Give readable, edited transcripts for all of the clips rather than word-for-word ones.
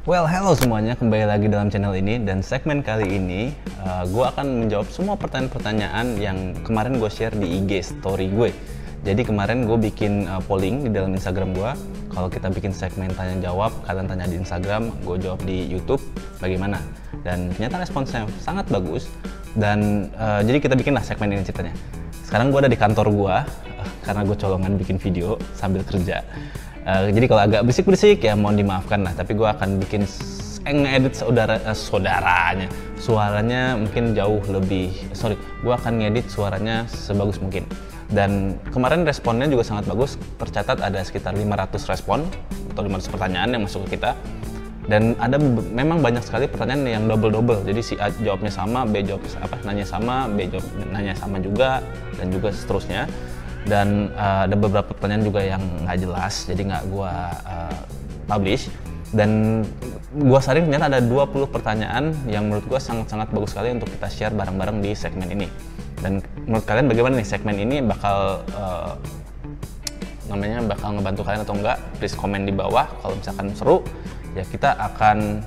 Well, hello semuanya, kembali lagi dalam channel ini. Dan segmen kali ini gue akan menjawab semua pertanyaan-pertanyaan yang kemarin gue share di IG story gue. Jadi kemarin gue bikin polling di dalam Instagram gue. Kalau kita bikin segmen tanya-jawab, kalian tanya di Instagram, gue jawab di YouTube, bagaimana? Dan ternyata responsnya sangat bagus. Dan jadi kita bikinlah segmen ini ceritanya. Sekarang gue ada di kantor gue, karena gue colongan bikin video sambil kerja. Jadi kalau agak berisik-berisik ya mohon dimaafkan lah, tapi gue akan bikin ngedit saudaranya suaranya mungkin jauh lebih, gue akan ngedit suaranya sebagus mungkin. Dan kemarin responnya juga sangat bagus, tercatat ada sekitar 500 respon atau 500 pertanyaan yang masuk ke kita. Dan ada memang banyak sekali pertanyaan yang double-double, jadi si A jawabnya sama, B jawab nanya sama, B jawab nanya sama juga, dan juga seterusnya. Dan ada beberapa pertanyaan juga yang nggak jelas, jadi nggak gue publish. Dan gue saring ternyata ada 20 pertanyaan yang menurut gue sangat-sangat bagus sekali untuk kita share bareng-bareng di segmen ini. Dan menurut kalian bagaimana nih segmen ini bakal bakal ngebantu kalian atau enggak? Please komen di bawah. Kalau misalkan seru ya kita akan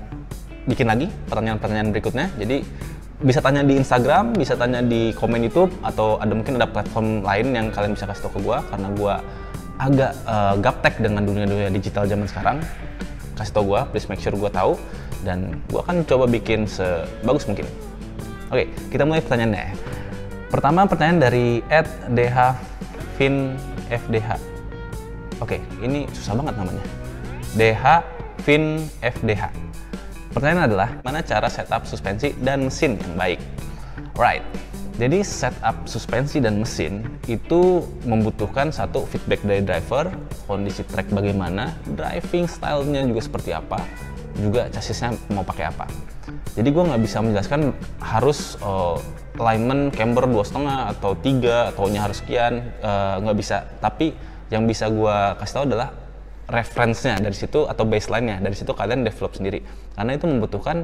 bikin lagi pertanyaan-pertanyaan berikutnya. Jadi bisa tanya di Instagram, bisa tanya di komen YouTube, atau mungkin ada platform lain yang kalian bisa kasih tau ke gue, karena gue agak gaptek dengan dunia digital zaman sekarang. Kasih tau gue, please make sure gue tahu, dan gue akan coba bikin sebagus mungkin. Oke, kita mulai pertanyaannya. Pertama pertanyaan dari @dhfinfdh. Oke, ini susah banget namanya. dhfinfdh. Pertanyaan adalah, mana cara setup suspensi dan mesin yang baik? Right, jadi setup suspensi dan mesin itu membutuhkan satu feedback dari driver, kondisi track bagaimana, driving style-nya juga seperti apa, juga chassisnya mau pakai apa. Jadi gue nggak bisa menjelaskan harus alignment camber 2,5 atau 3 atau nya harus sekian, nggak bisa. Tapi yang bisa gue kasih tahu adalah reference-nya dari situ atau baseline-nya dari situ kalian develop sendiri, karena itu membutuhkan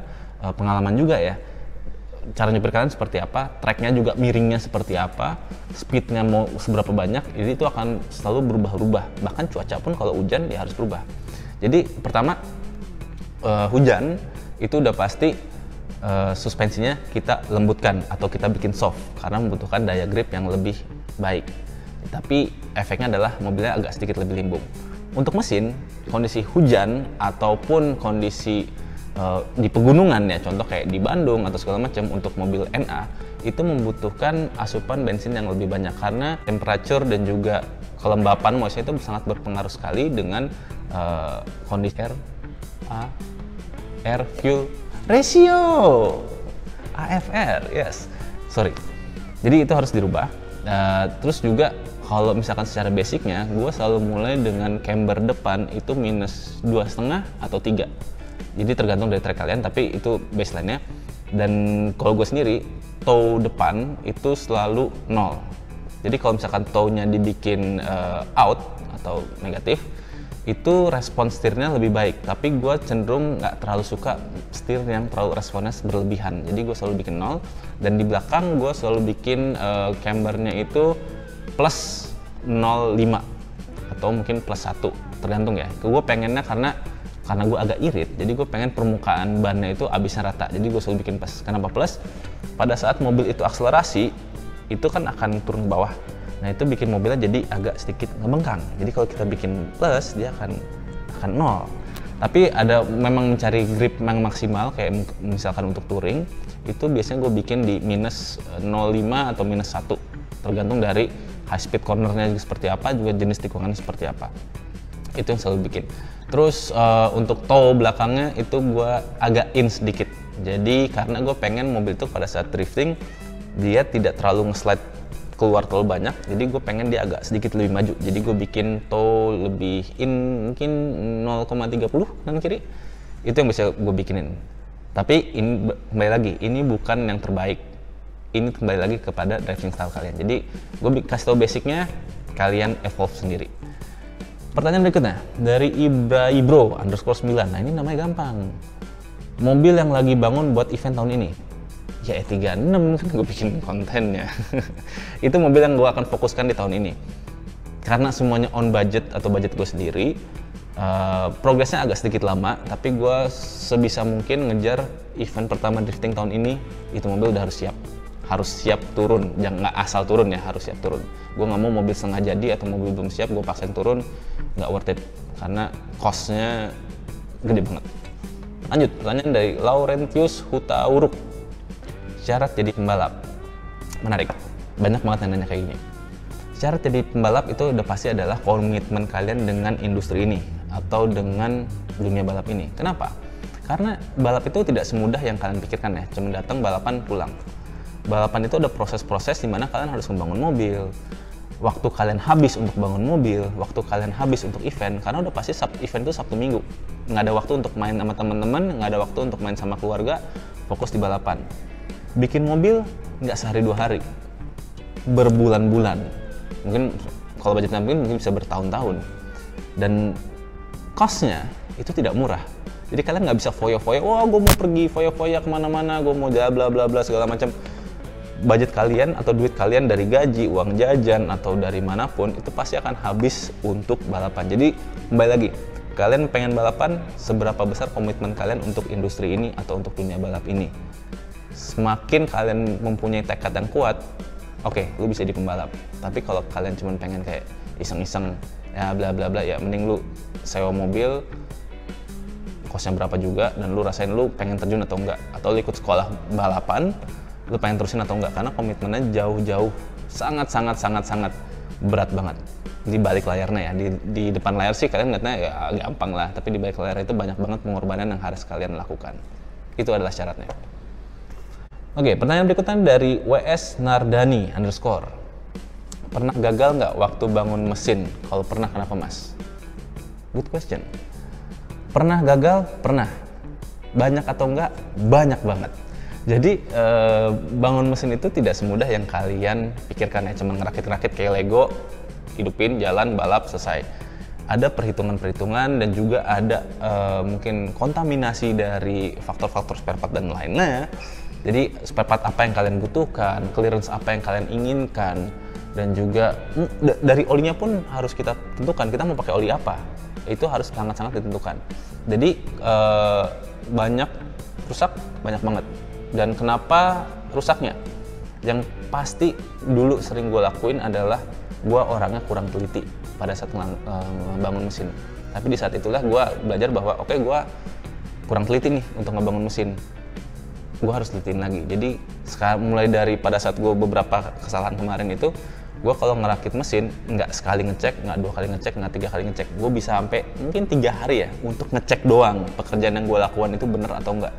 pengalaman juga ya. Cara nyupir kalian seperti apa, track-nya juga miringnya seperti apa, speed-nya mau seberapa banyak, jadi itu akan selalu berubah-ubah. Bahkan cuaca pun kalau hujan ya harus berubah. Jadi pertama hujan itu udah pasti suspensinya kita lembutkan atau kita bikin soft karena membutuhkan daya grip yang lebih baik. Tapi efeknya adalah mobilnya agak sedikit lebih limbung. Untuk mesin, kondisi hujan ataupun kondisi di pegunungan ya, contoh kayak di Bandung atau segala macam, untuk mobil NA itu membutuhkan asupan bensin yang lebih banyak karena temperature dan juga kelembapan moisnya itu sangat berpengaruh sekali dengan kondisi air fuel ratio, AFR, yes, jadi itu harus dirubah. Terus juga kalau misalkan secara basicnya, gue selalu mulai dengan camber depan itu minus 2,5 atau 3. Jadi tergantung dari track kalian, tapi itu baseline-nya. Dan kalau gue sendiri, toe depan itu selalu 0. Jadi kalau misalkan toe-nya dibikin out atau negatif, itu respon setirnya lebih baik. Tapi gue cenderung nggak terlalu suka setir yang terlalu responnya berlebihan. Jadi gue selalu bikin 0. Dan di belakang gue selalu bikin cambernya itu plus 0,5 atau mungkin plus 1, tergantung ya. Gue pengennya karena gue agak irit, jadi gue pengen permukaan bannya itu abisnya rata, jadi gue selalu bikin plus. Kenapa plus? Pada saat mobil itu akselerasi, itu kan akan turun ke bawah. Nah itu bikin mobilnya jadi agak sedikit ngebengkang. Jadi kalau kita bikin plus, dia akan 0. Tapi ada memang mencari grip yang maksimal, kayak misalkan untuk touring, itu biasanya gue bikin di minus 0,5 atau minus 1, tergantung dari high speed cornernya seperti apa, juga jenis tikungannya seperti apa. Itu yang selalu bikin. Terus untuk toe belakangnya itu gue agak in sedikit. Jadi karena gue pengen mobil itu pada saat drifting dia tidak terlalu nge-slide keluar terlalu banyak, jadi gue pengen dia agak sedikit lebih maju. Jadi gue bikin toe lebih in mungkin 0,30 kanan kiri. Itu yang bisa gue bikinin. Tapi ini kembali lagi, ini bukan yang terbaik. Ini kembali lagi kepada driving style kalian. Jadi gue kasih tau basicnya, kalian evolve sendiri. Pertanyaan berikutnya dari Ibro_9. Nah ini namanya gampang. Mobil yang lagi bangun buat event tahun ini. Ya E36 kan gue bikin kontennya. Itu mobil yang gue akan fokuskan di tahun ini. Karena semuanya on budget atau budget gue sendiri, Progresnya agak sedikit lama, tapi gue sebisa mungkin ngejar event pertama drifting tahun ini, itu mobil udah harus siap turun, jangan nggak asal turun ya, harus siap turun. Gue nggak mau mobil setengah jadi atau mobil belum siap gue paksain turun, nggak worth it, karena cost-nya gede banget. Lanjut, pertanyaan dari Laurentius Hutauruk. Syarat jadi pembalap. Menarik, banyak banget yang nanya kayak gini. Syarat jadi pembalap itu udah pasti adalah komitmen kalian dengan industri ini atau dengan dunia balap ini. Kenapa? Karena balap itu tidak semudah yang kalian pikirkan ya, cuma datang balapan pulang. Balapan itu ada proses-proses di mana kalian harus membangun mobil. Waktu kalian habis untuk bangun mobil, waktu kalian habis untuk event, karena udah pasti event itu Sabtu Minggu. Nggak ada waktu untuk main sama teman-teman, nggak ada waktu untuk main sama keluarga, fokus di balapan. Bikin mobil nggak sehari 2 hari, berbulan-bulan. Mungkin kalau budgetnya mungkin bisa bertahun-tahun. Dan cost-nya itu tidak murah. Jadi kalian nggak bisa foya-foya, wah gue mau pergi foya-foya kemana-mana, gue mau bla bla bla segala macam. Budget kalian atau duit kalian dari gaji, uang jajan atau dari manapun itu pasti akan habis untuk balapan. Jadi kembali lagi, kalian pengen balapan, seberapa besar komitmen kalian untuk industri ini atau untuk dunia balap ini. Semakin kalian mempunyai tekad yang kuat, oke, lu bisa jadi pembalap. Tapi kalau kalian cuma pengen kayak iseng-iseng ya bla bla bla, ya mending lu sewa mobil, kosnya berapa juga, dan lu rasain lu pengen terjun atau enggak, atau lu ikut sekolah balapan, lu pengen terusin atau enggak, karena komitmennya jauh-jauh sangat berat banget. Di balik layarnya ya, di depan layar sih kalian ngeliatnya ya gampang lah, tapi di balik layar itu banyak banget pengorbanan yang harus kalian lakukan. Itu adalah syaratnya. Oke, pertanyaan berikutnya dari WS Nardani _. Pernah gagal nggak waktu bangun mesin? Kalau pernah, kenapa mas? Good question. Pernah gagal? Pernah. Banyak atau enggak? Banyak banget. Jadi bangun mesin itu tidak semudah yang kalian pikirkan ya, cuma ngerakit-rakit kayak Lego, hidupin, jalan, balap, selesai. Ada perhitungan-perhitungan dan juga ada mungkin kontaminasi dari faktor-faktor spare part dan lainnya. Jadi spare part apa yang kalian butuhkan, clearance apa yang kalian inginkan, dan juga dari olinya pun harus kita tentukan, kita mau pakai oli apa, itu harus sangat-sangat ditentukan. Jadi banyak rusak, banyak banget. Dan kenapa rusaknya? Yang pasti dulu sering gue lakuin adalah gue orangnya kurang teliti pada saat ngebangun mesin. Tapi di saat itulah gue belajar bahwa oke, gue kurang teliti nih untuk ngebangun mesin, gue harus telitiin lagi. Jadi sekarang mulai dari pada saat gue beberapa kesalahan kemarin itu, gue kalau ngerakit mesin nggak sekali ngecek, nggak 2 kali ngecek, nggak 3 kali ngecek, gue bisa sampai mungkin 3 hari ya untuk ngecek doang pekerjaan yang gue lakukan itu bener atau enggak.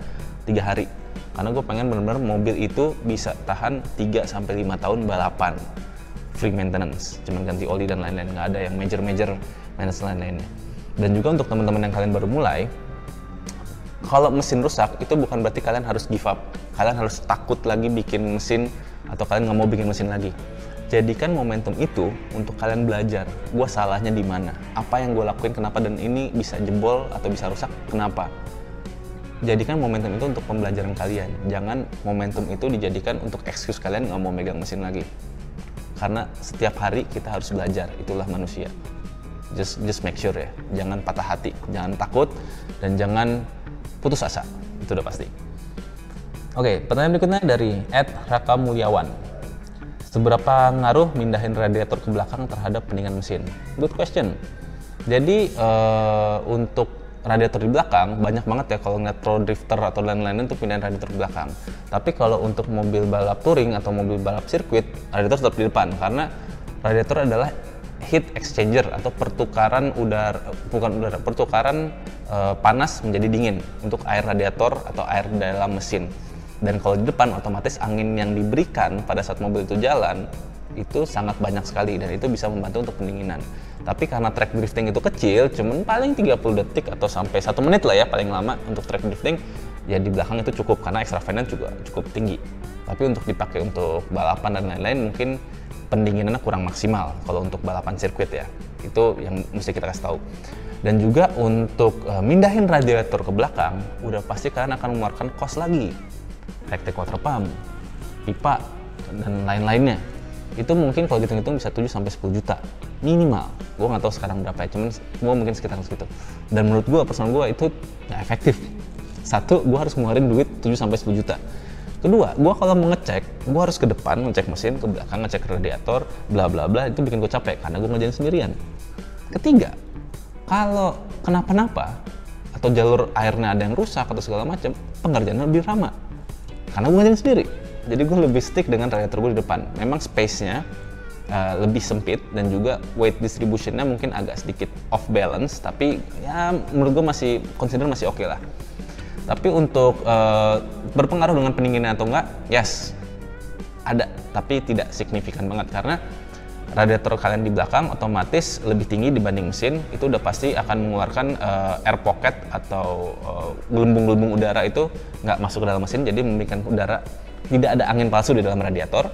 3 hari, karena gue pengen bener-bener mobil itu bisa tahan 3-5 tahun balapan, free maintenance, cuman ganti oli dan lain-lain, nggak ada yang major maintenance lain-lainnya. Dan juga untuk teman-teman yang kalian baru mulai, kalau mesin rusak itu bukan berarti kalian harus give up, kalian harus takut lagi bikin mesin, atau kalian nggak mau bikin mesin lagi. Jadikan momentum itu untuk kalian belajar, gue salahnya di mana, apa yang gue lakuin kenapa, dan ini bisa jebol atau bisa rusak kenapa. Jadikan momentum itu untuk pembelajaran kalian, jangan momentum itu dijadikan untuk excuse kalian nggak mau megang mesin lagi. Karena setiap hari kita harus belajar, itulah manusia. Just make sure ya, jangan patah hati, jangan takut, dan jangan putus asa, itu udah pasti. Oke, pertanyaan berikutnya dari @rakamulyawan. Seberapa ngaruh mindahin radiator ke belakang terhadap pendinginan mesin? Good question. Jadi untuk radiator di belakang banyak banget ya kalau ngeliat pro drifter atau lain-lain untuk pindahin radiator ke belakang. Tapi kalau untuk mobil balap touring atau mobil balap sirkuit, radiator tetap di depan, karena radiator adalah heat exchanger atau pertukaran panas menjadi dingin untuk air radiator atau air dalam mesin. Dan kalau di depan otomatis angin yang diberikan pada saat mobil itu jalan itu sangat banyak sekali, dan itu bisa membantu untuk pendinginan. Tapi karena track drifting itu kecil, cuman paling 30 detik atau sampai 1 menit lah ya paling lama untuk track drifting, ya di belakang itu cukup karena extra fan juga cukup tinggi. Tapi untuk dipakai untuk balapan dan lain-lain mungkin pendinginannya kurang maksimal kalau untuk balapan sirkuit ya. Itu yang mesti kita kasih tahu. Dan juga untuk mindahin radiator ke belakang, udah pasti kalian akan mengeluarkan cost lagi. Rectifier water pump, pipa, dan lain-lainnya. itu mungkin kalau hitung-hitung bisa 7 sampai 10 juta minimal. Gue nggak tahu sekarang berapa ya, cuman gue mungkin sekitar segitu. Dan menurut gue, personal gue itu nggak efektif. Satu, gue harus ngeluarin duit 7 sampai 10 juta. Kedua, gue kalau mau ngecek, gue harus ke depan ngecek mesin, ke belakang ngecek radiator, bla bla bla, itu bikin gue capek karena gue ngerjain sendirian. Ketiga, kalau kenapa-napa atau jalur airnya ada yang rusak atau segala macam, pengerjaannya lebih lama karena gue ngerjain sendiri. Jadi gue lebih stick dengan radiator gue di depan. Memang space-nya lebih sempit dan juga weight distribution-nya mungkin agak sedikit off balance, tapi ya menurut gue masih oke lah. Tapi untuk berpengaruh dengan pendinginan atau enggak, yes, ada, tapi tidak signifikan banget karena radiator kalian di belakang otomatis lebih tinggi dibanding mesin, itu udah pasti akan mengeluarkan air pocket atau gelembung-gelembung udara itu nggak masuk ke dalam mesin, jadi memberikan udara, tidak ada angin palsu di dalam radiator.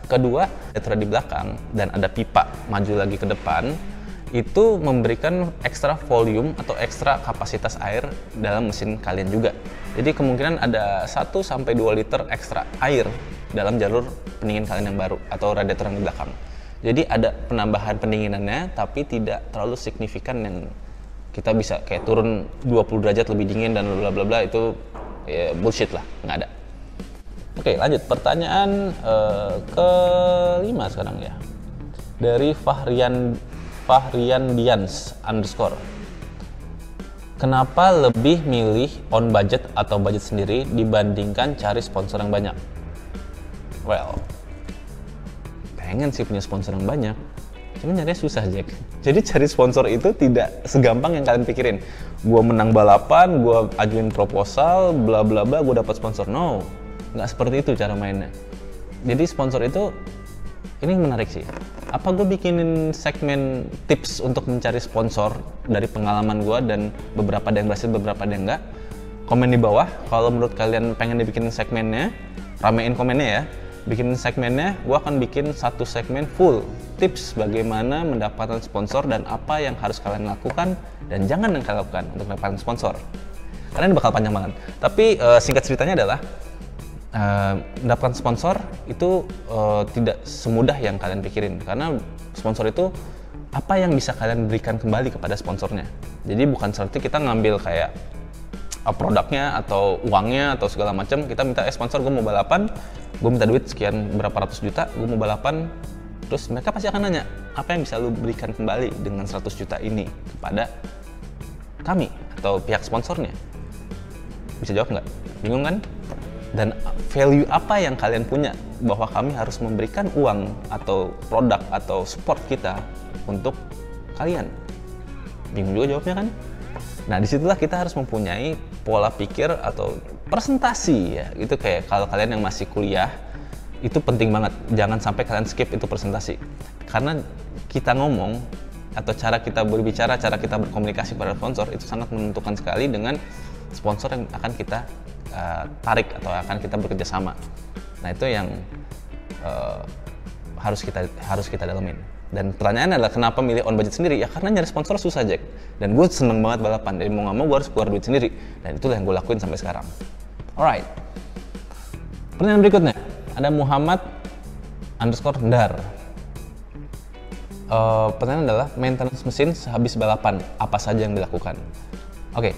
Kedua, radiator di belakang dan ada pipa maju lagi ke depan, itu memberikan ekstra volume atau ekstra kapasitas air dalam mesin kalian juga. Jadi kemungkinan ada 1-2 liter ekstra air dalam jalur pendingin kalian yang baru atau radiator yang di belakang. Jadi ada penambahan pendinginannya, tapi tidak terlalu signifikan yang kita bisa kayak turun 20 derajat lebih dingin dan bla bla bla, itu ya bullshit lah, nggak ada. Oke, lanjut pertanyaan ke-5 sekarang ya. Dari Fahrian Dians _ kenapa lebih milih on budget atau budget sendiri dibandingkan cari sponsor yang banyak? Well, pengen sih punya sponsor yang banyak, cuman nyarinya susah, Jack. Jadi cari sponsor itu tidak segampang yang kalian pikirin. Gua menang balapan, gua ajuin proposal, bla bla bla, gua dapat sponsor. No, nggak seperti itu cara mainnya. Jadi sponsor itu, ini menarik sih. Apa gue bikinin segmen tips untuk mencari sponsor dari pengalaman gue, dan beberapa ada yang berhasil, beberapa ada yang enggak. Komen di bawah kalau menurut kalian pengen dibikinin segmennya, ramein komennya ya. Bikinin segmennya, gue akan bikin satu segmen full tips bagaimana mendapatkan sponsor dan apa yang harus kalian lakukan dan jangan yang kalian lakukan untuk mendapatkan sponsor. Karena ini bakal panjang banget. Tapi singkat ceritanya adalah mendapatkan sponsor itu tidak semudah yang kalian pikirin, karena sponsor itu apa yang bisa kalian berikan kembali kepada sponsornya. Jadi bukan seperti kita ngambil kayak produknya atau uangnya atau segala macam, kita minta sponsor, gue mau balapan, gue minta duit sekian berapa ratus juta, gue mau balapan, terus mereka pasti akan nanya apa yang bisa lu berikan kembali dengan 100 juta ini kepada kami atau pihak sponsornya. Bisa jawab nggak? Bingung kan? Dan value apa yang kalian punya bahwa kami harus memberikan uang atau produk atau support kita untuk kalian? Bingung juga jawabnya kan? Nah, disitulah kita harus mempunyai pola pikir atau presentasi ya. Itu kayak kalau kalian yang masih kuliah, itu penting banget. Jangan sampai kalian skip itu presentasi. Karena kita ngomong atau cara kita berbicara, cara kita berkomunikasi pada sponsor itu sangat menentukan sekali dengan sponsor yang akan kita tarik atau akan kita bekerja sama. Nah, itu yang harus kita dalamin. Dan pertanyaannya adalah kenapa milih on budget sendiri? Ya karena nyari sponsor susah, Jack. Dan gue seneng banget balapan. Jadi mau nggak mau gue harus keluar duit sendiri. Dan itulah yang gue lakuin sampai sekarang. Alright. Pertanyaan berikutnya ada Muhammad _ Ndar. Pertanyaan adalah maintenance mesin sehabis balapan apa saja yang dilakukan? Oke.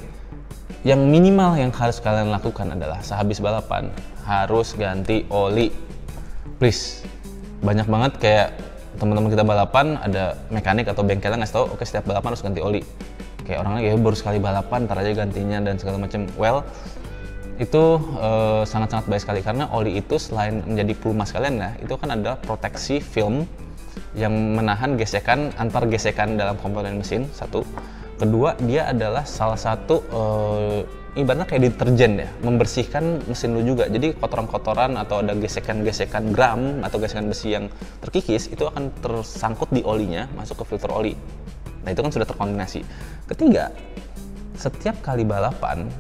Yang minimal yang harus kalian lakukan adalah sehabis balapan harus ganti oli. Please. Banyak banget kayak teman-teman kita balapan, ada mekanik atau bengkel yang ngasih tau, oke, setiap balapan harus ganti oli. Kayak orang lagi baru sekali balapan, ntar aja gantinya dan segala macam. Well, itu sangat-sangat baik sekali karena oli itu selain menjadi pelumas kalian ya, itu kan ada proteksi film yang menahan gesekan, antar gesekan dalam komponen mesin, satu. Kedua, dia adalah salah satu ibaratnya kayak deterjen ya, membersihkan mesin lu juga. Jadi kotoran-kotoran atau ada gesekan-gesekan gram atau gesekan besi yang terkikis itu akan tersangkut di olinya, masuk ke filter oli. Nah, itu kan sudah terkontaminasi. Ketiga, setiap kali balapan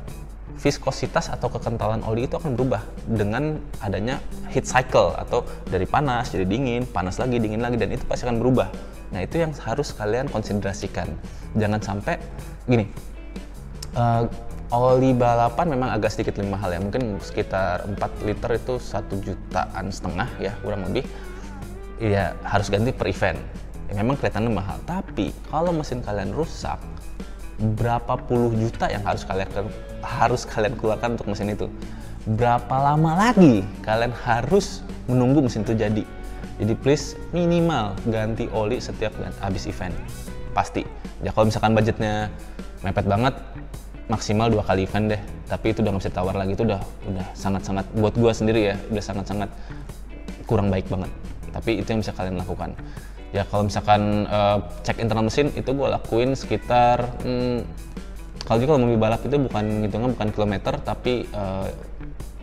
viskositas atau kekentalan oli itu akan berubah dengan adanya heat cycle atau dari panas jadi dingin, panas lagi, dingin lagi, dan itu pasti akan berubah. Nah, itu yang harus kalian konsiderasikan. Jangan sampai gini, oli balapan memang agak sedikit lebih mahal ya, mungkin sekitar 4 liter itu 1,5 jutaan ya kurang lebih. ya harus ganti per event. Ya, memang kelihatannya mahal, tapi kalau mesin kalian rusak, berapa puluh juta yang harus kalian keluarkan untuk mesin itu. Berapa lama lagi kalian harus menunggu mesin itu jadi. Jadi please minimal ganti oli setiap habis event. Pasti. Ya kalau misalkan budgetnya mepet banget, maksimal 2 kali event deh. Tapi itu udah nggak bisa ditawar lagi, itu udah sangat-sangat, buat gua sendiri ya, udah sangat-sangat kurang baik banget. Tapi itu yang bisa kalian lakukan. Ya kalau misalkan cek internal mesin itu gua lakuin sekitar kalau mobil balap itu bukan kilometer tapi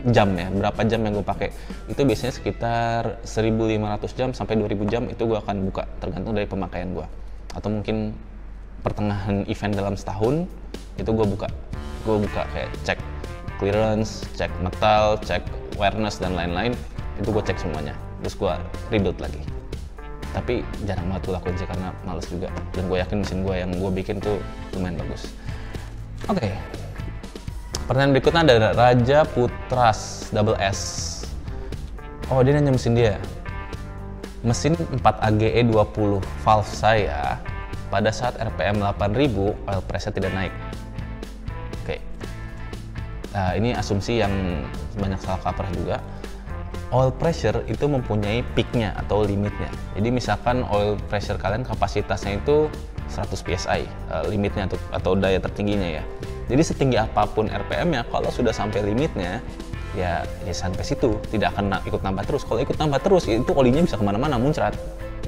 jam ya, berapa jam yang gue pakai itu biasanya sekitar 1.500 jam sampai 2.000 jam itu gue akan buka, tergantung dari pemakaian gue. Atau mungkin pertengahan event dalam setahun itu gue buka kayak cek clearance, cek metal, cek awareness dan lain-lain, itu gue cek semuanya, terus gue rebuild lagi. Tapi jarang banget gue lakuin sih karena males juga, dan gue yakin mesin gue yang gue bikin tuh lumayan bagus. Oke. Pertanyaan berikutnya ada Raja Putras Double S. Oh, dia nanya mesin dia. Mesin 4 AGE 20 valve saya pada saat RPM 8000 oil pressure tidak naik. Oke. Nah, ini asumsi yang banyak salah kaprah juga. Oil pressure itu mempunyai peaknya atau limitnya. Jadi misalkan oil pressure kalian kapasitasnya itu 100 PSI, limitnya atau daya tertingginya ya. Jadi setinggi apapun RPM-nya, kalau sudah sampai limitnya, ya sampai situ, tidak akan ikut nambah terus. Kalau ikut nambah terus, itu olinya bisa kemana-mana, muncrat,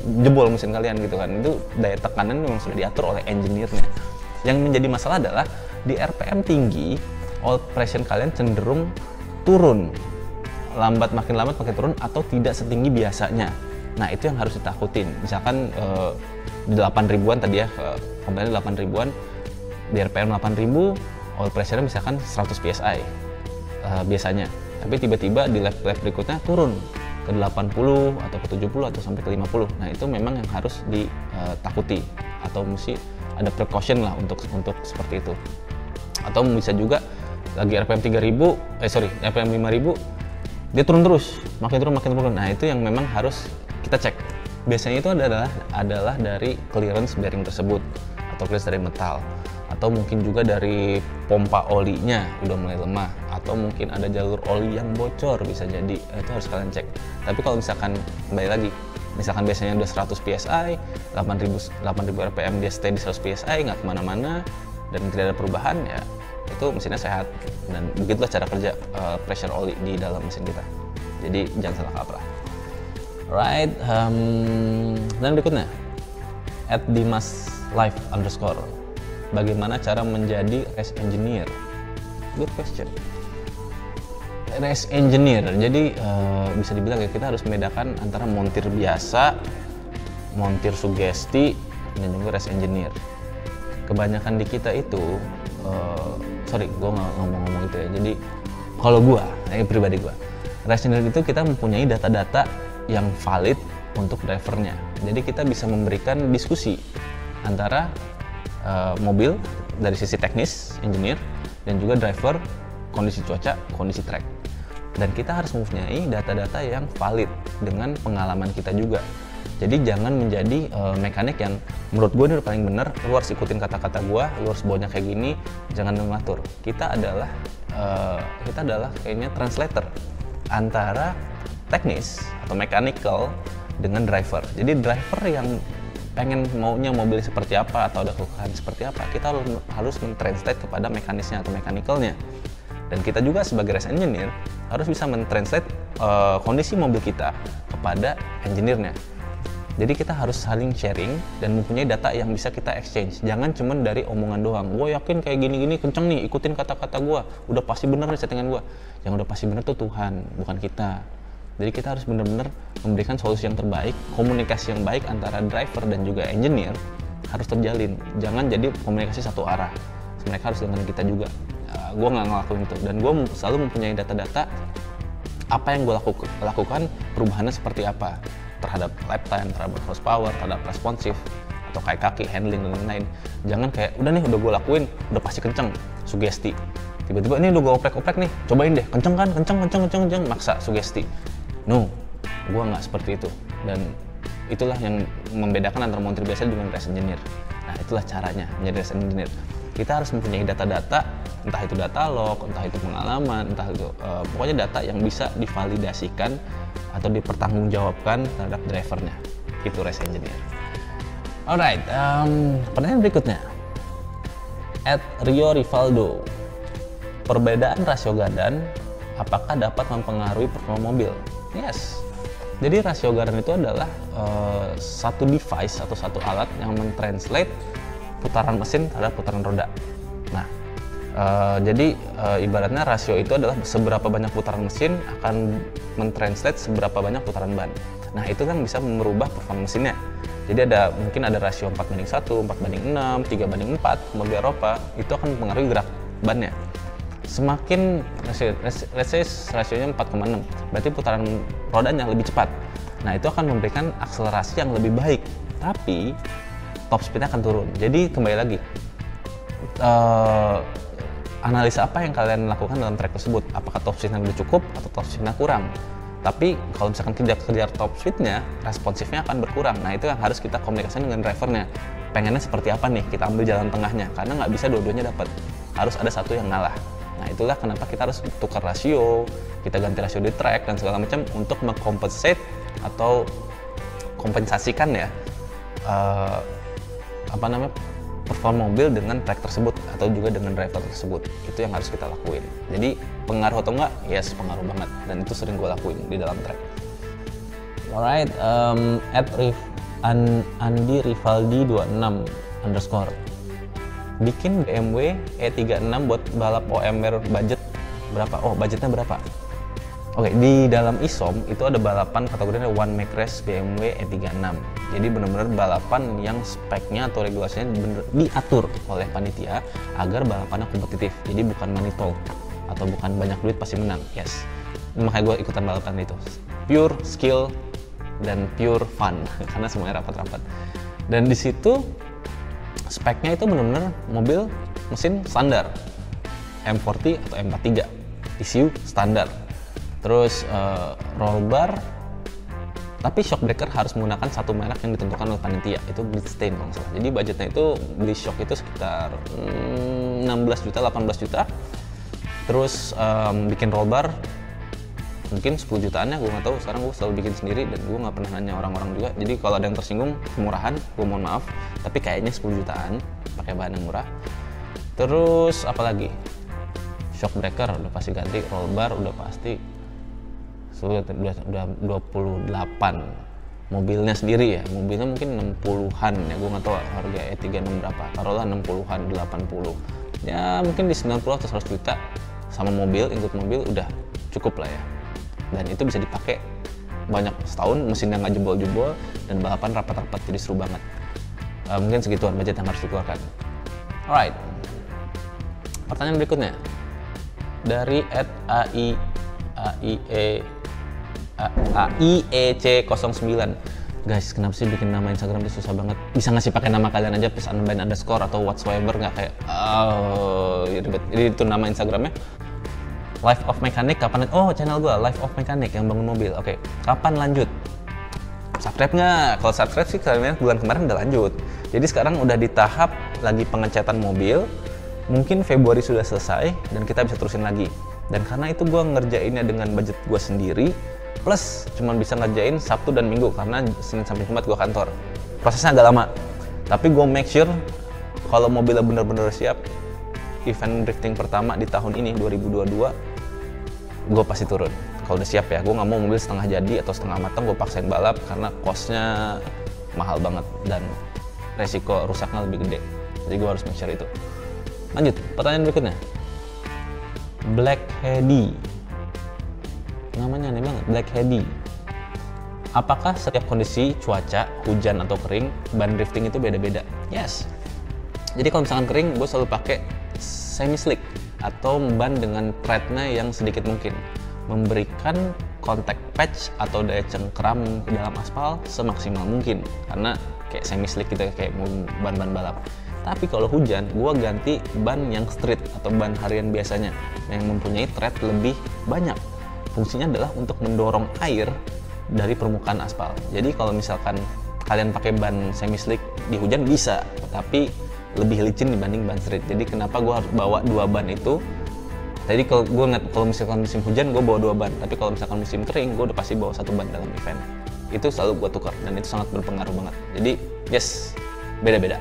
jebol mesin kalian gitu kan. Itu daya tekanan memang sudah diatur oleh engineer-nya. Yang menjadi masalah adalah di RPM tinggi, oil pressure kalian cenderung turun, makin lambat makin turun atau tidak setinggi biasanya. Nah itu yang harus ditakutin. Misalkan di 8.000-an tadi ya, kembali 8.000-an, di RPM 8.000 oil pressure-nya misalkan 100 PSI biasanya, tapi tiba-tiba di lap berikutnya turun ke 80 atau ke 70 atau sampai ke 50. Nah itu memang yang harus ditakuti, atau mesti ada precaution lah untuk seperti itu. Atau bisa juga lagi RPM 3000 RPM 5000 dia turun terus, makin turun. Nah itu yang memang harus kita cek. Biasanya itu adalah dari clearance bearing tersebut, atau clearance dari metal, atau mungkin juga dari pompa olinya udah mulai lemah, atau mungkin ada jalur oli yang bocor, bisa jadi. Itu harus kalian cek. Tapi kalau misalkan kembali lagi, misalkan biasanya udah 100 PSI, 8000 RPM dia stay di 100 PSI, nggak kemana-mana dan tidak ada perubahan, ya itu mesinnya sehat. Dan begitulah cara kerja pressure oli di dalam mesin kita. Jadi jangan salah kaprah. Right, dan berikutnya @dimas_life_. Bagaimana cara menjadi race engineer? Good question. Race engineer, jadi bisa dibilang ya, kita harus membedakan antara montir biasa, montir sugesti, dan juga race engineer. Kebanyakan di kita itu, gue nggak ngomong itu ya. Jadi kalau ini pribadi gue, race engineer itu kita mempunyai data-data yang valid untuk drivernya. Jadi kita bisa memberikan diskusi antara mobil dari sisi teknis, engineer, dan juga driver, kondisi cuaca, kondisi track. Dan kita harus mempunyai data-data yang valid dengan pengalaman kita juga. Jadi jangan menjadi mekanik yang menurut gue ini udah paling bener, lu harus ikutin kata-kata gue, lu harus bawanya kayak gini, jangan mengatur. Kita adalah kayaknya translator antara teknis atau mechanical dengan driver. Jadi driver yang maunya mobil seperti apa atau ada keluhan seperti apa, kita harus mentranslate kepada mekanisnya atau mechanicalnya. Dan kita juga sebagai race engineer harus bisa mentranslate kondisi mobil kita kepada engineer-nya. Jadi kita harus saling sharing dan mempunyai data yang bisa kita exchange. Jangan cuma dari omongan doang. Gue yakin kayak gini-gini kenceng nih, ikutin kata-kata gue. Udah pasti bener nih settingan gue. Yang udah pasti bener tuh Tuhan, bukan kita. Jadi kita harus benar-benar memberikan solusi yang terbaik, komunikasi yang baik antara driver dan juga engineer harus terjalin. Jangan jadi komunikasi satu arah. Mereka harus dengan kita juga. Gue nggak ngelakuin itu, dan gue selalu mempunyai data-data apa yang gue lakukan, perubahannya seperti apa terhadap lap time, terhadap horsepower, terhadap responsif, atau kayak kaki, handling, dan lain-lain. Jangan kayak, udah gue lakuin, udah pasti kenceng, sugesti. Tiba-tiba ini udah gue oprek-oprek nih, cobain deh, kenceng kan, kenceng, maksa sugesti. No, gue nggak seperti itu. Dan itulah yang membedakan antara montir biasa dengan race engineer. Nah, itulah caranya menjadi race engineer. Kita harus mempunyai data-data, entah itu data log, entah itu pengalaman, entah itu pokoknya data yang bisa divalidasikan atau dipertanggungjawabkan terhadap drivernya. Itu race engineer. Alright, pertanyaan berikutnya. @Rio Rivaldo, perbedaan rasio gardan apakah dapat mempengaruhi performa mobil? Yes. Jadi rasio gardan itu adalah satu device atau satu alat yang mentranslate putaran mesin terhadap putaran roda. Nah, jadi ibaratnya rasio itu adalah seberapa banyak putaran mesin akan mentranslate seberapa banyak putaran ban. Nah, itu kan bisa merubah performa mesinnya. Jadi mungkin ada rasio 4:1, 4:6, 3:4 mobil Eropa, itu akan mempengaruhi gerak bannya. Semakin let's say rasionya 4,6, berarti putaran rodanya lebih cepat. Nah, itu akan memberikan akselerasi yang lebih baik, tapi top speednya akan turun. Jadi kembali lagi, analisa apa yang kalian lakukan dalam track tersebut? Apakah top speednya udah cukup atau top speednya kurang? Tapi kalau misalkan kejar top speednya, responsifnya akan berkurang. Nah, itu yang harus kita komunikasikan dengan drivernya. Pengennya seperti apa nih? Kita ambil jalan tengahnya, karena nggak bisa dua-duanya dapat. Harus ada satu yang ngalah. Nah, itulah kenapa kita harus tukar rasio, kita ganti rasio di track dan segala macam untuk mengkompensate atau kompensasikan ya performa mobil dengan track tersebut atau juga dengan driver tersebut. Itu yang harus kita lakuin. Jadi pengaruh atau enggak? Yes, pengaruh banget, dan itu sering gue lakuin di dalam track. Alright, Andi Rivaldi 26_ bikin BMW E36 buat balap OMR budget berapa? Oh, budgetnya berapa? Oke, di dalam ISOM itu ada balapan kategorinya One Make Race BMW E36. Jadi benar-benar balapan yang speknya atau regulasinya benar diatur oleh panitia agar balapannya kompetitif. Jadi bukan money talk atau bukan banyak duit pasti menang. Yes, makanya gue ikutan balapan itu. Pure skill dan pure fun karena semuanya rapat-rapat. Dan di situ speknya itu benar-benar mobil mesin standar M40 atau M43, ECU standar. Terus roll bar, tapi shock breaker harus menggunakan satu merek yang ditentukan oleh panitia, itu Bridgestone kalau nggak salah. Jadi budgetnya itu beli shock itu sekitar 16 juta, 18 juta. Terus bikin roll bar mungkin 10 jutaan ya, gue nggak tahu. Sekarang gue selalu bikin sendiri dan gue nggak pernah nanya orang-orang juga. Jadi kalau ada yang tersinggung kemurahan, gue mohon maaf. Tapi kayaknya 10 jutaan pakai bahan yang murah. Terus apa lagi? Shock breaker udah pasti ganti, roll bar udah pasti. Udah 28 mobilnya sendiri ya, mobilnya mungkin 60-an ya, gue nggak tahu harga E36 berapa, taruhlah 60-an, 80 ya, mungkin di 90 atau 100 juta sama mobil, include mobil udah cukup lah ya, dan itu bisa dipakai banyak setahun, mesinnya nggak jebol-jebol dan balapan rapat-rapat, jadi seru banget. Mungkin segituan budget yang harus dikeluarkan. Alright, pertanyaan berikutnya dari AIEC09. Guys, kenapa sih bikin nama Instagram itu susah banget? Bisa ngasih pakai nama kalian aja plus __ atau whatsoever, nggak kayak ribet. Jadi itu nama Instagramnya Life of Mechanic. Kapan? Oh, channel gue Life of Mechanic yang bangun mobil. Oke, kapan lanjut? Subscribe nggak? Kalau subscribe sih kalian bulan kemarin udah lanjut. Jadi sekarang udah di tahap lagi pengecatan mobil. Mungkin Februari sudah selesai dan kita bisa terusin lagi. Dan karena itu gue ngerjainnya dengan budget gue sendiri, plus cuma bisa ngerjain Sabtu dan Minggu karena Senin sampai Jumat gue kantor. Prosesnya agak lama, tapi gue make sure kalau mobilnya bener-bener siap, event drifting pertama di tahun ini 2022 gue pasti turun. Kalau udah siap ya, gue nggak mau mobil setengah jadi atau setengah matang gue paksain balap karena costnya mahal banget dan resiko rusaknya lebih gede. Jadi gue harus make sure itu. Lanjut, pertanyaan berikutnya. Blackheady, namanya aneh banget, Blackheady. Apakah setiap kondisi cuaca, hujan atau kering, ban drifting itu beda-beda? Yes. Jadi kalau misalkan kering, gue selalu pakai semi slick atau ban dengan treadnya yang sedikit mungkin, memberikan contact patch atau daya cengkram ke dalam aspal semaksimal mungkin, karena kayak semi slick gitu, kayak ban-ban balap. Tapi kalau hujan, gue ganti ban yang street atau ban harian biasanya yang mempunyai tread lebih banyak. Fungsinya adalah untuk mendorong air dari permukaan aspal. Jadi kalau misalkan kalian pakai ban semi slick di hujan bisa, tapi lebih licin dibanding ban street. Jadi kenapa gue harus bawa 2 ban itu? Tadi kalau gue ngeliat kalau misalkan musim hujan gue bawa 2 ban, tapi kalau misalkan musim kering gue udah pasti bawa 1 ban dalam event. Itu selalu gue tukar dan itu sangat berpengaruh banget. Jadi yes, beda-beda.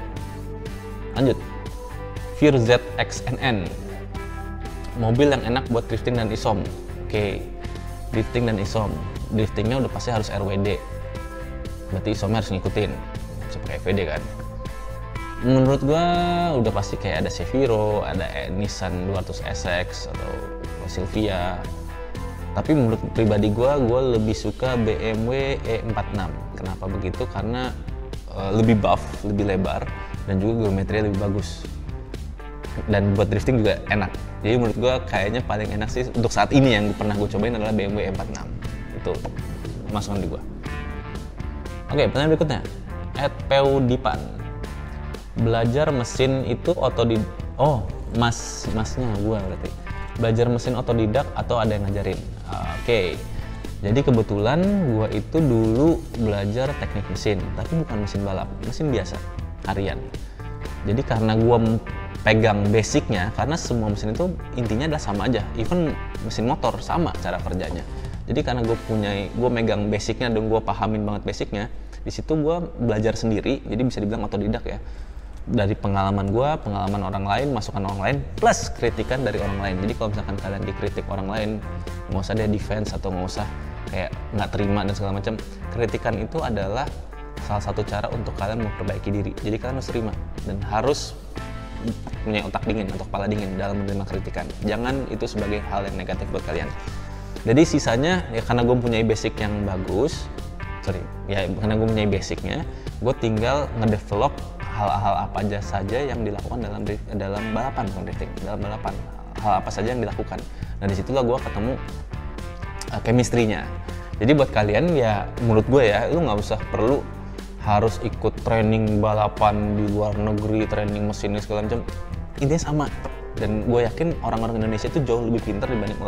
Lanjut, Veer ZXNN, mobil yang enak buat drifting dan isom. Oke, drifting dan isom. Driftingnya udah pasti harus RWD, berarti isomnya harus ngikutin seperti FWD kan. Menurut gua udah pasti kayak ada Seviro, ada Nissan 200 SX atau Silvia. Tapi menurut pribadi gua lebih suka BMW E46. Kenapa begitu? Karena lebih buff, lebih lebar, dan juga geometrinya lebih bagus. Dan buat drifting juga enak. Jadi menurut gua kayaknya paling enak sih untuk saat ini yang pernah gue cobain adalah BMW E46. Itu masukan di gua. Oke, pertanyaan berikutnya. @Peudipan. Belajar mesin itu masnya gue berarti. Belajar mesin otodidak atau ada yang ngajarin? Oke. Jadi kebetulan gue itu dulu belajar teknik mesin, tapi bukan mesin balap, mesin biasa, harian. Jadi karena gue pegang basicnya, karena semua mesin itu intinya adalah sama aja, even mesin motor sama cara kerjanya. Jadi karena gue megang basicnya dan gue pahamin banget basicnya, di situ gue belajar sendiri, jadi bisa dibilang otodidak ya. Dari pengalaman gue, pengalaman orang lain, masukan orang lain, plus kritikan dari orang lain. Jadi kalau misalkan kalian dikritik orang lain, nggak usah dia defense atau nggak usah kayak nggak terima dan segala macam. Kritikan itu adalah salah satu cara untuk kalian memperbaiki diri. Jadi kalian harus terima dan harus punya otak dingin atau kepala dingin dalam menerima kritikan. Jangan itu sebagai hal yang negatif buat kalian. Jadi sisanya ya karena gue mempunyai basic yang bagus, karena gue mempunyai basicnya, gue tinggal ngedevelop hal-hal apa aja saja yang dilakukan dalam balapan, bukan drifting, dalam balapan. Hal apa saja yang dilakukan. Nah disitulah gue ketemu chemistry-nya. Jadi buat kalian ya, menurut gue ya, lu nggak usah perlu harus ikut training balapan di luar negeri, training mesinnya segala macam. Intinya sama. Dan gue yakin orang-orang Indonesia itu jauh lebih pintar dibanding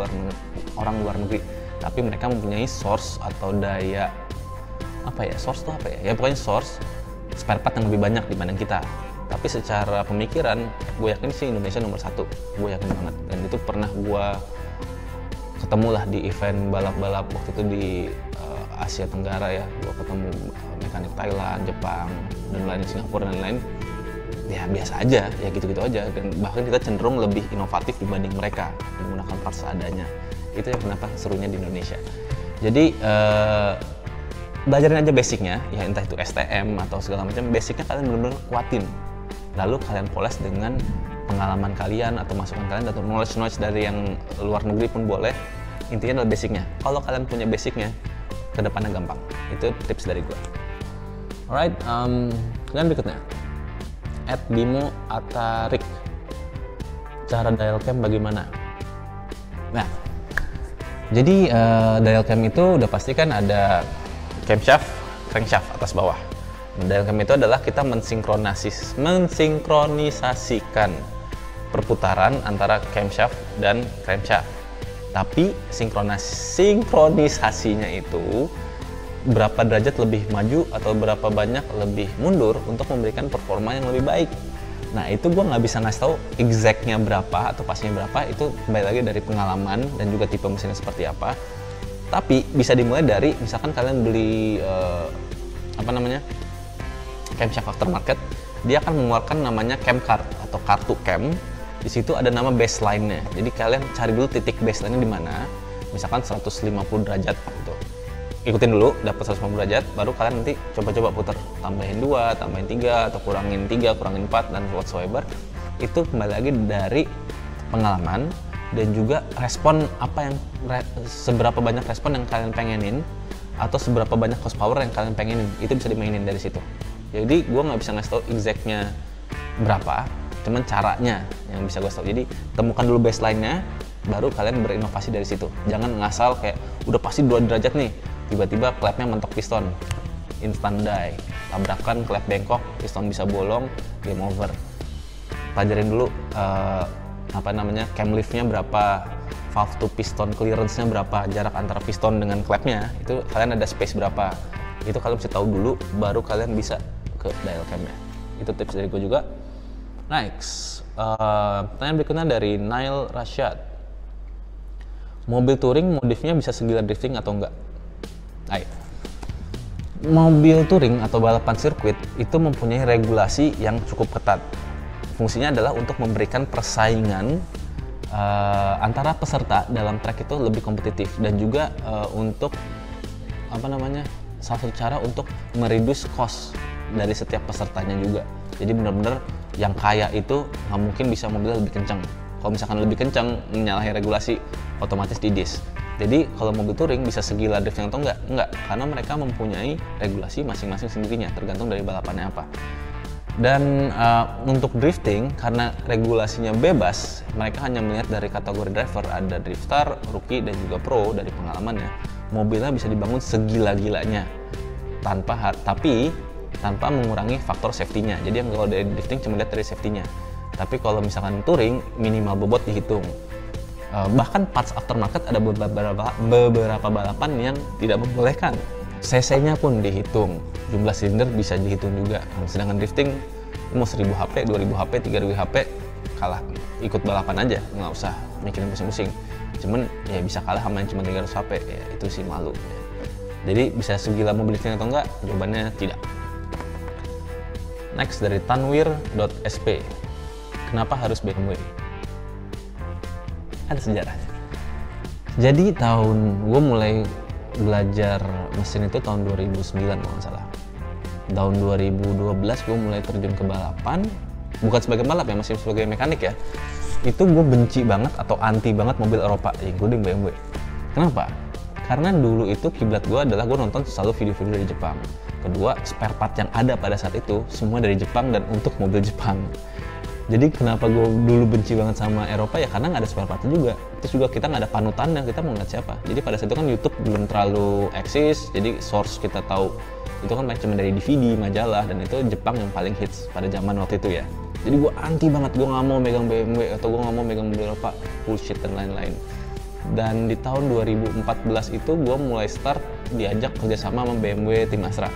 orang luar negeri. Tapi mereka mempunyai source atau daya source itu apa ya? Ya pokoknya source spare part yang lebih banyak dibanding kita. Tapi secara pemikiran, gue yakin sih Indonesia nomor 1. Gue yakin banget. Dan itu pernah gue ketemu lah di event balap-balap waktu itu di Asia Tenggara ya. Gue ketemu mekanik Thailand, Jepang, dan lain Singapura dan lain. Ya biasa aja, ya gitu-gitu aja. Dan bahkan kita cenderung lebih inovatif dibanding mereka menggunakan parts seadanya. Itu yang kenapa serunya di Indonesia. Jadi belajarin aja basicnya, ya entah itu STM atau segala macam, basicnya kalian benar-benar kuatin. Lalu kalian poles dengan pengalaman kalian atau masukan kalian atau knowledge dari yang luar negeri pun boleh. Intinya adalah basicnya. Kalau kalian punya basicnya, kedepannya gampang. Itu tips dari gue. Alright, kemudian berikutnya. @Bimo Atarik. Cara dial cam bagaimana? Nah, jadi dial cam itu udah pasti kan ada camshaft, crankshaft atas bawah. Dial cam itu adalah kita mensinkronisasikan perputaran antara camshaft dan crankshaft. Tapi sinkronisasinya itu berapa derajat lebih maju atau berapa banyak lebih mundur untuk memberikan performa yang lebih baik. Nah itu gue nggak bisa ngasih tahu exactnya berapa atau pastinya berapa, itu kembali lagi dari pengalaman dan juga tipe mesinnya seperti apa. Tapi bisa dimulai dari misalkan kalian beli camshaft aftermarket, dia akan mengeluarkan namanya cam card atau kartu cam. Di situ ada nama baseline-nya. Jadi kalian cari dulu titik baseline-nya di mana. Misalkan 150 derajat gitu. Ikutin dulu, dapat 150 derajat, baru kalian nanti coba-coba putar, tambahin 2, tambahin 3, atau kurangin 3, kurangin 4 dan whatsoever. Itu kembali lagi dari pengalaman dan juga respon seberapa banyak respon yang kalian pengenin atau seberapa banyak horsepower yang kalian pengenin, itu bisa dimainin dari situ. Jadi gue nggak bisa ngasih tau exactnya berapa, cuman caranya yang bisa gue tahu. Jadi temukan dulu baseline-nya, baru kalian berinovasi dari situ. Jangan ngasal kayak udah pasti 2 derajat nih, tiba-tiba klepnya mentok piston, instant die, tabrakan klep bengkok, piston bisa bolong, game over. Pelajarin dulu cam lift-nya berapa, valve to piston clearance-nya berapa, jarak antara piston dengan klepnya, itu kalian ada space berapa. Itu kalian mesti tahu dulu, baru kalian bisa ke dial cam-nya. Itu tips dari gue juga. Next, pertanyaan berikutnya dari Nail Rashad. Mobil touring modifnya bisa segila drifting atau enggak? Ayo. Mobil touring atau balapan sirkuit itu mempunyai regulasi yang cukup ketat. Fungsinya adalah untuk memberikan persaingan antara peserta dalam track itu lebih kompetitif, dan juga untuk salah satu cara untuk mereduce cost dari setiap pesertanya juga. Jadi benar-benar yang kaya itu nggak mungkin bisa mobilnya lebih kencang. Kalau misalkan lebih kencang menyalahi regulasi, otomatis didis. Jadi kalau mobil touring bisa segila drifting atau enggak? Enggak, karena mereka mempunyai regulasi masing-masing sendirinya, tergantung dari balapannya apa. Dan untuk drifting, karena regulasinya bebas, mereka hanya melihat dari kategori driver, ada drifter, rookie, dan juga pro. Dari pengalamannya, mobilnya bisa dibangun segila-gilanya tapi tanpa mengurangi faktor safety-nya. Jadi yang kalau dari drifting cuma lihat dari safety-nya, tapi kalau misalkan touring, minimal bobot dihitung. Bahkan parts aftermarket ada beberapa balapan yang tidak membolehkan. CC-nya pun dihitung, jumlah silinder bisa dihitung juga. Sedangkan drifting mau 1000 HP, 2000 HP, 3000 HP, kalah ikut balapan aja, nggak usah mikirin pusing-pusing. Cuman ya bisa kalah sama yang cuma 300 HP, ya itu sih malu. Jadi bisa segila mobil drifting atau enggak? Jawabannya tidak. Next dari tanwir.sp. Kenapa harus BMW? Ada sejarahnya. Jadi gue mulai belajar mesin itu tahun 2009 kalau nggak salah. Tahun 2012 gue mulai terjun ke balapan, bukan sebagai balap ya, masih sebagai mekanik ya. Itu gue benci banget atau anti banget mobil Eropa, including BMW. Kenapa? Karena dulu itu kiblat gue adalah gue nonton selalu video-video dari Jepang. Kedua, spare part yang ada pada saat itu semua dari Jepang dan untuk mobil Jepang. Jadi kenapa gue dulu benci banget sama Eropa ya karena nggak ada spare partnya juga. Terus juga kita nggak ada panutannya, kita mau ngeliat siapa. Jadi pada saat itu kan YouTube belum terlalu eksis, jadi source kita tahu itu kan cuma dari DVD, majalah, dan itu Jepang yang paling hits pada zaman waktu itu ya. Jadi gue anti banget, gue nggak mau megang BMW atau gue nggak mau megang mobil Eropa, bullshit dan lain-lain. Dan di tahun 2014 itu gue mulai start diajak kerjasama sama BMW Tim Astra.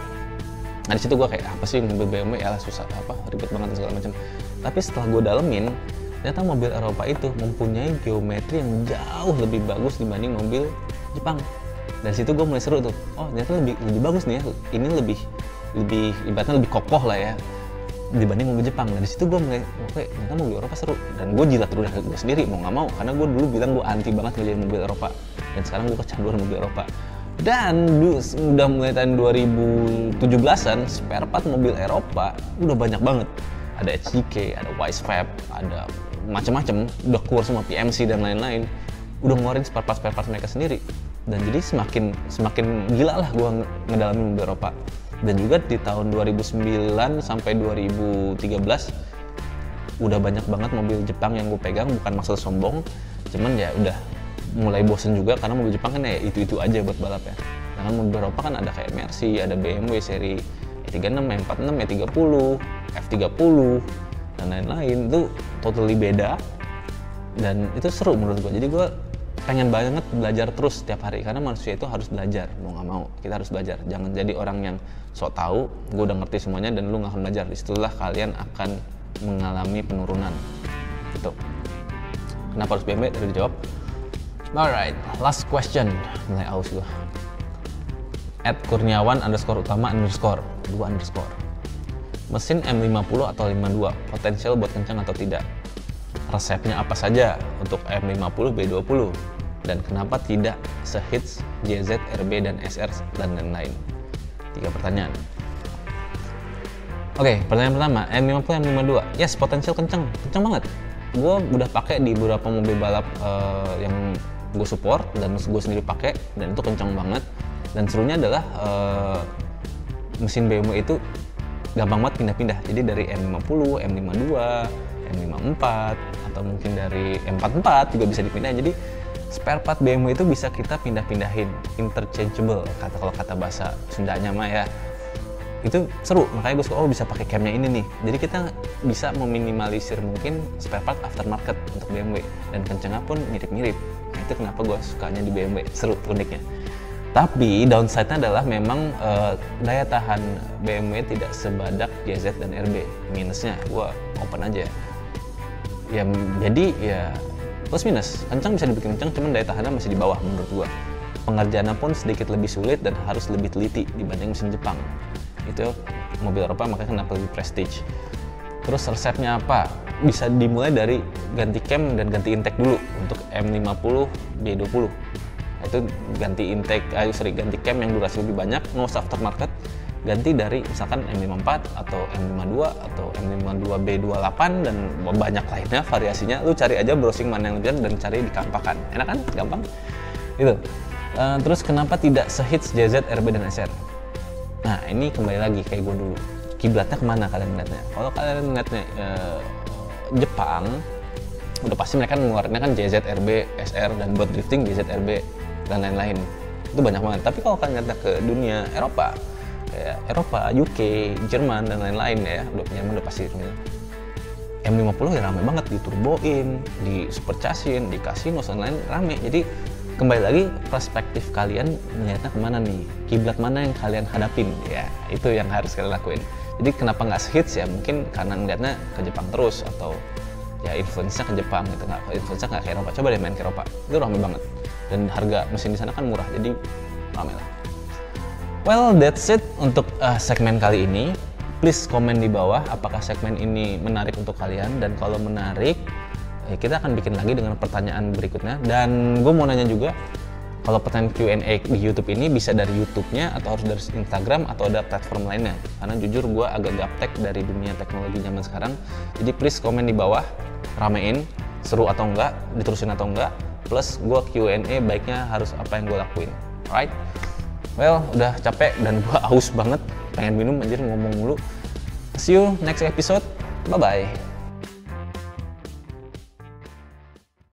Nah di situ gue kayak apa sih mobil BMW, ya susah ribet banget dan segala macam. Tapi setelah gue dalemin, ternyata mobil Eropa itu mempunyai geometri yang jauh lebih bagus dibanding mobil Jepang. Dari situ gue mulai seru tuh, oh ternyata lebih bagus nih ya, ini lebih ibaratnya lebih kokoh lah ya dibanding mobil Jepang. Dari situ gue mulai, oke, ternyata mobil Eropa seru. Dan gue jilat udah gue sendiri, mau nggak mau, karena gue dulu bilang gue anti banget ngerjain mobil Eropa. Dan sekarang gue kecanduan mobil Eropa. Dan udah mulai tahun 2017an, spare part mobil Eropa udah banyak banget. Ada HJK, ada Wisefab, ada macam-macam, udah keluar semua PMC dan lain-lain. Udah ngeluarin spare part mereka sendiri. Dan jadi semakin gila lah gue ngedalamin mobil Eropa. Dan juga di tahun 2009 sampai 2013 udah banyak banget mobil Jepang yang gue pegang, bukan maksud sombong, cuman ya udah mulai bosen juga karena mobil Jepang kan ya itu aja buat balap ya. Karena mobil Eropa kan ada kayak Mercy, ada BMW seri E36, E46, E30, F30 dan lain-lain, itu totally beda dan itu seru menurut gue. Jadi gue pengen banget belajar terus setiap hari karena manusia itu harus belajar, mau nggak mau kita harus belajar. Jangan jadi orang yang sok tahu, gue udah ngerti semuanya dan lu nggak akan belajar. Disitulah kalian akan mengalami penurunan gitu. Kenapa harus BMW? Tadi dijawab. Alright, last question. Mulai aus gue. @kurniawan_utama_2_. Mesin M50 atau 52 potensial buat kencang atau tidak? Resepnya apa saja untuk M50 B20? Dan kenapa tidak sehits JZ, RB, dan SR dan lain-lain? 3 pertanyaan. Oke, pertanyaan pertama, M50, M52. Yes, potensial kencang banget. Gue udah pakai di beberapa mobil balap yang gue support dan gue sendiri pakai, dan itu kencang banget. Dan serunya adalah mesin BMW itu gampang banget pindah-pindah. Jadi dari M50, M52, M54, atau mungkin dari M44 juga bisa dipindah. Jadi spare part BMW itu bisa kita pindah-pindahin, interchangeable kalau kata bahasa Sundanya mah ya. Itu seru, makanya gue suka bisa pakai camnya ini nih. Jadi kita bisa meminimalisir mungkin spare part aftermarket untuk BMW, dan kencangnya pun mirip-mirip. Nah, itu kenapa gue sukanya di BMW, seru uniknya. Tapi downside-nya adalah memang daya tahan BMW tidak sebadak GZ dan RB. Minusnya, gua open aja. Ya jadi ya plus minus. Kencang bisa dibikin kencang, cuman daya tahannya masih di bawah menurut gua. Pengerjaannya pun sedikit lebih sulit dan harus lebih teliti dibanding mesin Jepang. Itu mobil Eropa makanya kenapa lebih prestige. Terus resepnya apa? Bisa dimulai dari ganti cam dan ganti intake dulu untuk M50 B20. Itu ganti intake, ganti cam yang durasi lebih banyak, nggak usah aftermarket, ganti dari misalkan M54 atau M52 atau M52 B28 dan banyak lainnya variasinya. Lu cari aja browsing mana yang lebih dan cari di Kampakan. Enak kan? Gampang. Gitu. Terus kenapa tidak sehits JZ, RB dan SR? Nah ini kembali lagi kayak gue dulu. Kiblatnya kemana kalian ngeliatnya? Kalau kalian ngeliatnya Jepang, udah pasti mereka ngeluarinnya kan JZ, RB, SR dan buat drifting JZ, RB dan lain-lain. Itu banyak banget. Tapi kalau kalian ngeliatnya ke dunia Eropa, kayak Eropa, UK, Jerman dan lain-lain ya, udah pasti M50 ya rame banget, diturboin, di superchasin, di kasino dan lain rame. Jadi kembali lagi perspektif kalian melihatnya kemana nih, kiblat mana yang kalian hadapin ya, itu yang harus kalian lakuin. Jadi kenapa nggak hits ya, mungkin karena ngeliatnya ke Jepang terus atau ya influence-nya ke Jepang gitu, influence-nya nggak ke Eropa. Coba deh main ke Eropa, itu rame banget dan harga mesin di sana kan murah, jadi rame lah. Well, that's it untuk segmen kali ini. Please komen di bawah apakah segmen ini menarik untuk kalian, dan kalau menarik kita akan bikin lagi dengan pertanyaan berikutnya. Dan gue mau nanya juga, kalau pertanyaan Q&A di YouTube ini bisa dari YouTube-nya atau harus dari Instagram atau ada platform lainnya? Karena jujur gue agak gaptek dari dunia teknologi zaman sekarang. Jadi please komen di bawah, ramein, seru atau enggak, diterusin atau enggak. Plus gue Q&A baiknya harus apa yang gue lakuin. Alright? Well, udah capek dan gue haus banget, pengen minum anjir ngomong mulu. See you next episode. Bye-bye.